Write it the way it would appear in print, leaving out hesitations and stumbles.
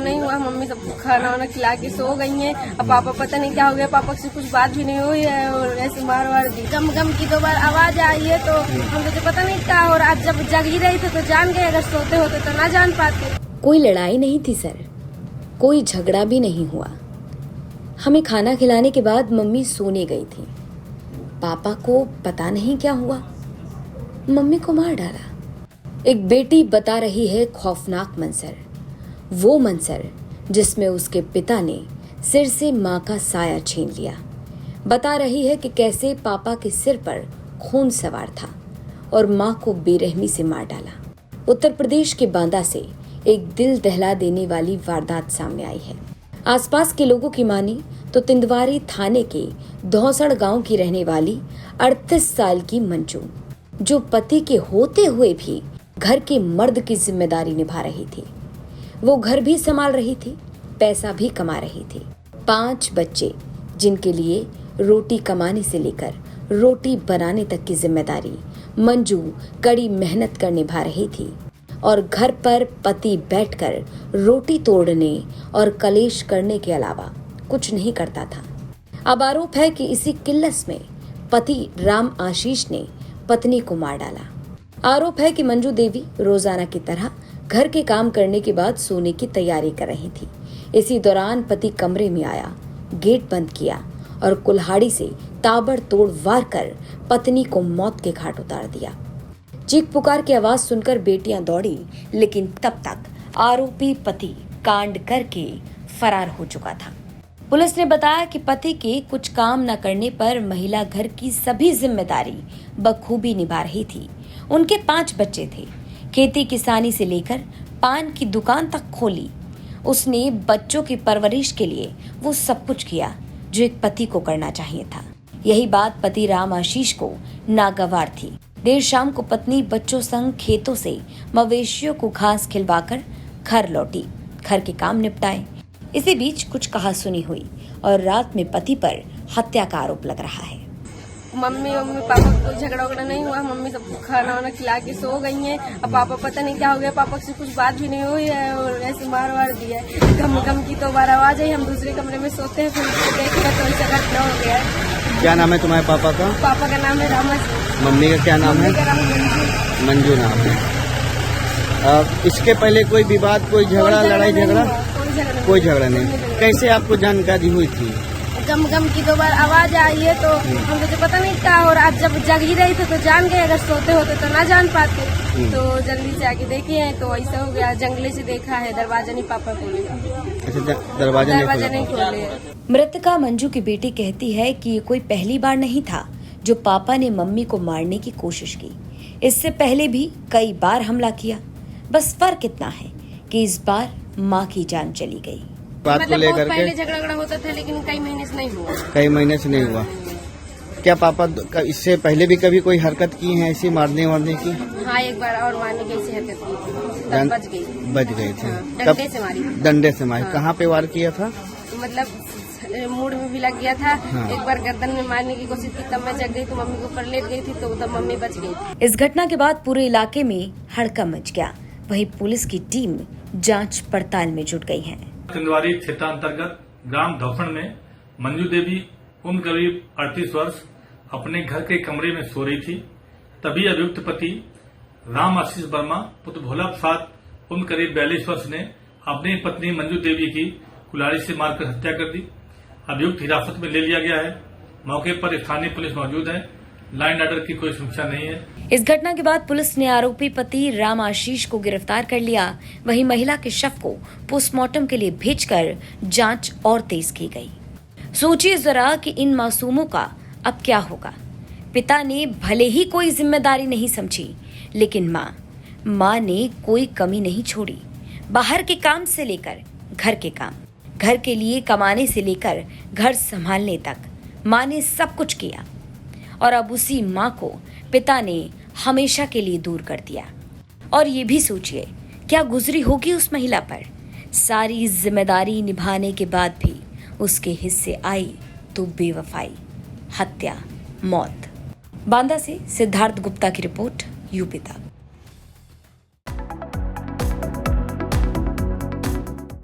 नहीं हुआ। मम्मी सबको खाना वाना खिला के सो गई हैं। अब पापा पता नहीं क्या हो गया, पापा से कुछ बात भी नहीं हुई है और ऐसे मार वार दी। गम गम की 2 बार आवाज आई है तो हमको तो पता नहीं क्या। और आज जब जग ही रही थे तो जान गए, अगर सोते होते तो ना जान पाते। कोई लड़ाई नहीं थी सर, कोई झगड़ा भी नहीं हुआ। हमें खाना खिलाने के बाद मम्मी सोने गई थी। पापा को पता नहीं क्या हुआ, मम्मी को मार डाला। एक बेटी बता रही है खौफनाक मंजर, वो मंजर जिसमें उसके पिता ने सिर से माँ का साया छीन लिया। बता रही है कि कैसे पापा के सिर पर खून सवार था और माँ को बेरहमी से मार डाला। उत्तर प्रदेश के बांदा से एक दिल दहला देने वाली वारदात सामने आई है। आसपास के लोगों की मानी तो तिंदवारी थाने के धौसड़ गांव की रहने वाली 38 साल की मंजू, जो पति के होते हुए भी घर के मर्द की जिम्मेदारी निभा रही थी। वो घर भी संभाल रही थी, पैसा भी कमा रही थी। 5 बच्चे जिनके लिए रोटी कमाने से लेकर रोटी बनाने तक की जिम्मेदारी मंजू कड़ी मेहनत कर निभा रही थी और घर पर पति बैठकर रोटी तोड़ने और कलेश करने के अलावा कुछ नहीं करता था। अब आरोप है कि इसी किल्लस में पति राम आशीष ने पत्नी को मार डाला। आरोप है कि मंजू देवी रोजाना की तरह घर के काम करने के बाद सोने की तैयारी कर रही थी। इसी दौरान पति कमरे में आया, गेट बंद किया और कुल्हाड़ी से ताबड़तोड़ वार कर पत्नी को मौत के घाट उतार दिया। चीख पुकार की आवाज सुनकर बेटियां दौड़ी, लेकिन तब तक आरोपी पति कांड करके फरार हो चुका था। पुलिस ने बताया कि पति के कुछ काम न करने पर महिला घर की सभी जिम्मेदारी बखूबी निभा रही थी। उनके 5 बच्चे थे। खेती किसानी से लेकर पान की दुकान तक खोली। उसने बच्चों की परवरिश के लिए वो सब कुछ किया जो एक पति को करना चाहिए था। यही बात पति राम आशीष को नागवार थी। देर शाम को पत्नी बच्चों संग खेतों से मवेशियों को घास खिलवाकर घर लौटी, घर के काम निपटाए। इसी बीच कुछ कहासुनी हुई और रात में पति पर हत्या का आरोप लग रहा है। मम्मी पापा को झगड़ा वगड़ा नहीं हुआ। मम्मी सबको खाना वाना खिला के सो गई हैं। अब पापा पता नहीं क्या हो गया, पापा से कुछ बात भी नहीं हुई है और ऐसे मार वार दिया है। गम गम की 2 बार आवाज आई। हम दूसरे कमरे में सोते हैं, फिर देखा तो ऐसा घटना हो गया है। क्या नाम है तुम्हारे पापा का? पापा का नाम है रामा। मम्मी का क्या नाम है? मंजू नाम है। इसके पहले कोई विवाद, कोई झगड़ा, लड़ाई झगड़ा? कोई झगड़ा नहीं। कैसे आपको जानकारी हुई थी? गम गम की 2 बार आवाज आई है तो हमको तो पता नहीं क्या। और आज जब जग ही रही थे तो जान गए, अगर सोते होते तो ना जान पाते। तो जल्दी से आके देखे हैं तो ऐसा हो गया। जंगले से देखा है, दरवाजा नहीं पापा खोले। अच्छा, दरवाजा नहीं खोले। मृतका मंजू की बेटी कहती है कि ये कोई पहली बार नहीं था जो पापा ने मम्मी को मारने की कोशिश की। इससे पहले भी कई बार हमला किया। बस फर्क इतना है कि इस बार माँ की जान चली गई। बात को लेकर के पहले झगड़ा होता था, लेकिन कई महीने से नहीं हुआ। कई महीने से नहीं हुआ। क्या पापा इससे पहले भी कभी कोई हरकत की है ऐसी मारने वारने की? हाँ, एक बार और मारने की ऐसी हरकत की, तब बच गई थी। डंडे से मारी। डंडे से मारी। कहाँ पे वार किया था? मतलब मूड में भी लग गया था। हाँ। एक बार गर्दन में मारने की कोशिश की, तब मैं जग गई तो मम्मी को ऊपर लेट गई थी, तो तब मम्मी बच गई। इस घटना के बाद पूरे इलाके में हड़कंप मच गया। वहीं पुलिस की टीम जांच पड़ताल में जुट गई है। तिंदवारी क्षेत्रांतर्गत ग्राम धौसड़ में मंजू देवी उम्र करीब 38 वर्ष अपने घर के कमरे में सो रही थी। तभी अभियुक्त पति राम आशीष वर्मा पुत्र भोला प्रसाद उम्र करीब 42 वर्ष ने अपनी पत्नी मंजू देवी की कुल्हाड़ी से मारकर हत्या कर दी। अभियुक्त हिरासत में ले लिया गया है। मौके पर स्थानीय पुलिस मौजूद है। लाइन ऑर्डर की कोई समीक्षा नहीं है। इस घटना के बाद पुलिस ने आरोपी पति राम आशीष को गिरफ्तार कर लिया। वहीं महिला के शव को पोस्टमार्टम के लिए भेजकर जांच और तेज की गई। सोचिए जरा कि इन मासूमों का अब क्या होगा। पिता ने भले ही कोई जिम्मेदारी नहीं समझी, लेकिन माँ ने कोई कमी नहीं छोड़ी। बाहर के काम से लेकर घर के काम, घर के लिए कमाने से लेकर घर संभालने तक माँ ने सब कुछ किया। और अब उसी माँ को पिता ने हमेशा के लिए दूर कर दिया। और ये भी सोचिए क्या गुजरी होगी उस महिला पर। सारी जिम्मेदारी निभाने के बाद भी उसके हिस्से आई तो बेवफाई, हत्या, मौत। बांदा से सिद्धार्थ गुप्ता की रिपोर्ट, यूपी तक।